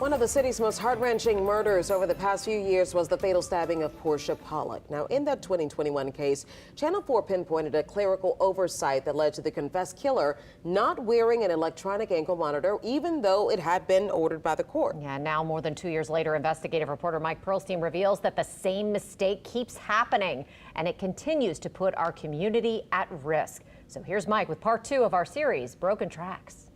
One of the city's most heart-wrenching murders over the past few years was the fatal stabbing of Portia Pollock. Now, in that 2021 case, Channel 4 pinpointed a clerical oversight that led to the confessed killer not wearing an electronic ankle monitor, even though it had been ordered by the court. Yeah, now more than 2 years later, investigative reporter Mike Perlstein reveals that the same mistake keeps happening, and it continues to put our community at risk. So here's Mike with part 2 of our series, Broken Tracks.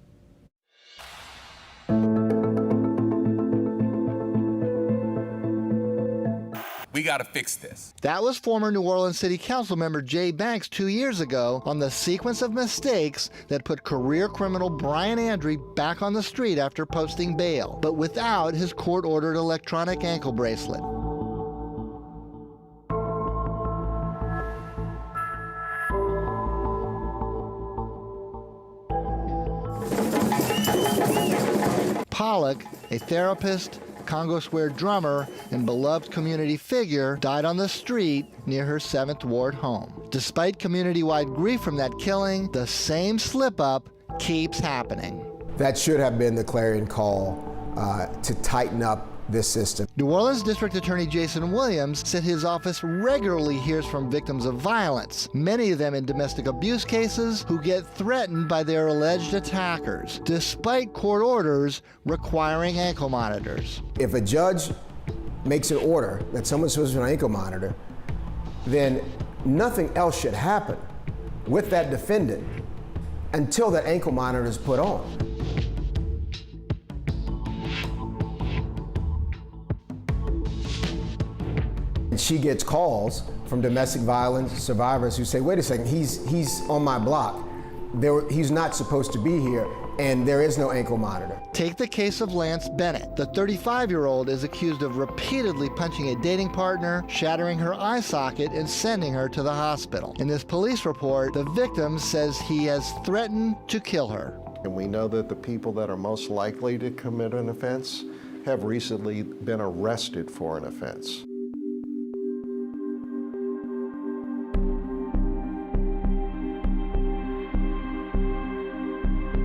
We got to fix this. That was former New Orleans City Council member Jay Banks 2 years ago on the sequence of mistakes that put career criminal Brian Andre back on the street after posting bail, but without his court-ordered electronic ankle bracelet. Pollock, a therapist, Congo Square drummer, and beloved community figure, died on the street near her 7th Ward home. Despite community-wide grief from that killing, the same slip-up keeps happening. That should have been the clarion call to tighten up this system. New Orleans District Attorney Jason Williams said his office regularly hears from victims of violence, many of them in domestic abuse cases, who get threatened by their alleged attackers, despite court orders requiring ankle monitors. If a judge makes an order that someone's supposed to have an ankle monitor, then nothing else should happen with that defendant until that ankle monitor is put on. She gets calls from domestic violence survivors who say, wait a second, he's on my block. He's not supposed to be here, and there is no ankle monitor. Take the case of Lance Bennett. The 35-year-old is accused of repeatedly punching a dating partner, shattering her eye socket, and sending her to the hospital. In this police report, the victim says he has threatened to kill her. And we know that the people that are most likely to commit an offense have recently been arrested for an offense.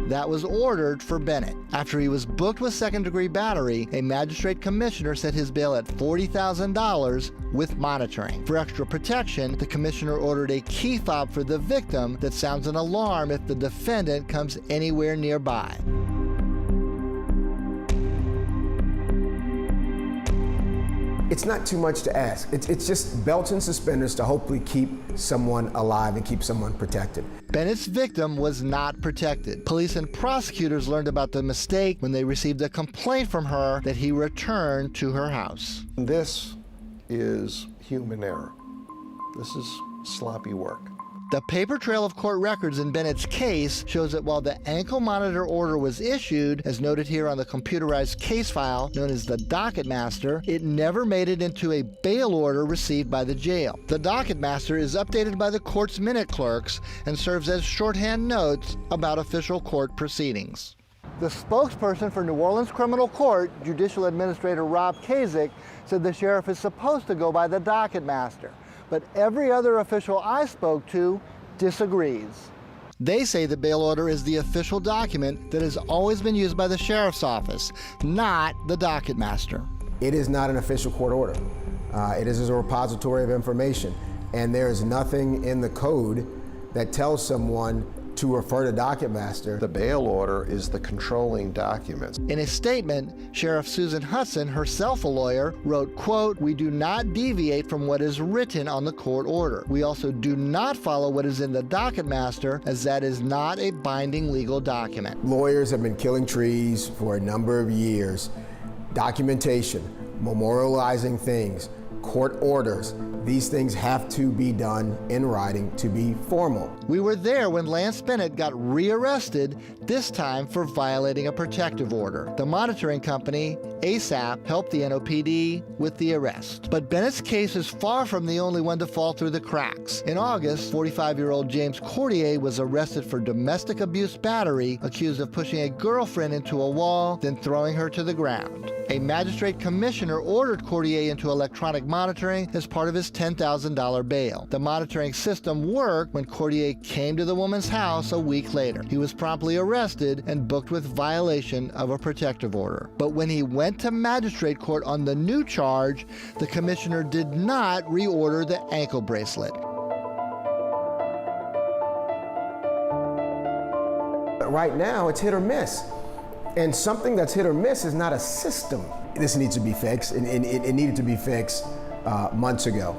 That was ordered for Bennett. After he was booked with second-degree battery, a magistrate commissioner set his bail at $40,000 with monitoring. For extra protection, the commissioner ordered a key fob for the victim that sounds an alarm if the defendant comes anywhere nearby. It's not too much to ask. It's just belts and suspenders to hopefully keep someone alive and keep someone protected. Bennett's victim was not protected. Police and prosecutors learned about the mistake when they received a complaint from her that he returned to her house. This is human error. This is sloppy work. The paper trail of court records in Bennett's case shows that while the ankle monitor order was issued, as noted here on the computerized case file known as the docket master, it never made it into a bail order received by the jail. The docket master is updated by the court's minute clerks and serves as shorthand notes about official court proceedings. The spokesperson for New Orleans Criminal Court, Judicial Administrator Rob Kasich, said the sheriff is supposed to go by the docket master, but every other official I spoke to disagrees. They say the bail order is the official document that has always been used by the sheriff's office, not the docket master. It is not an official court order. It is a repository of information, and there is nothing in the code that tells someone to refer to docket master. The bail order is the controlling document. In a statement, Sheriff Susan Hudson, herself a lawyer, wrote, quote, "We do not deviate from what is written on the court order. We also do not follow what is in the docket master, as that is not a binding legal document." Lawyers have been killing trees for a number of years. Documentation, memorializing things, court orders, these things have to be done in writing to be formal. We were there when Lance Bennett got rearrested, this time for violating a protective order. The monitoring company, ASAP, helped the NOPD with the arrest. But Bennett's case is far from the only one to fall through the cracks. In August, 45-year-old James Courtier was arrested for domestic abuse battery, accused of pushing a girlfriend into a wall, then throwing her to the ground. A magistrate commissioner ordered Courtier into electronic monitoring as part of his $10,000 bail. The monitoring system worked when Courtier came to the woman's house a week later. He was promptly arrested and booked with violation of a protective order. But when he went went to magistrate court on the new charge, the commissioner did not reorder the ankle bracelet. Right now, it's hit or miss. And something that's hit or miss is not a system. This needs to be fixed, and it needed to be fixed months ago,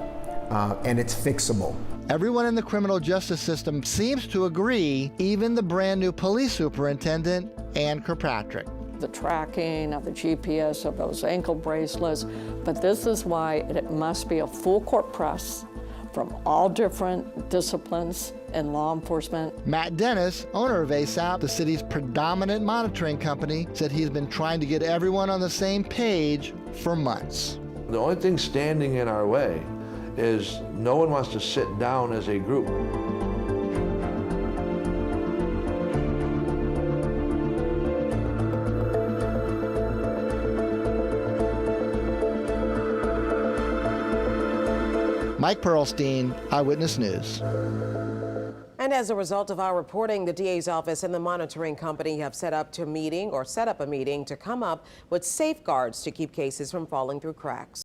and it's fixable. Everyone in the criminal justice system seems to agree, even the brand new police superintendent, Ann Kirkpatrick. The tracking of the GPS of those ankle bracelets, but this is why it must be a full court press from all different disciplines in law enforcement. Matt Dennis, owner of ASAP, the city's predominant monitoring company, said he's been trying to get everyone on the same page for months. The only thing standing in our way is no one wants to sit down as a group. Mike Perlstein, Eyewitness News. And as a result of our reporting, the DA's office and the monitoring company have set up a meeting to come up with safeguards to keep cases from falling through cracks.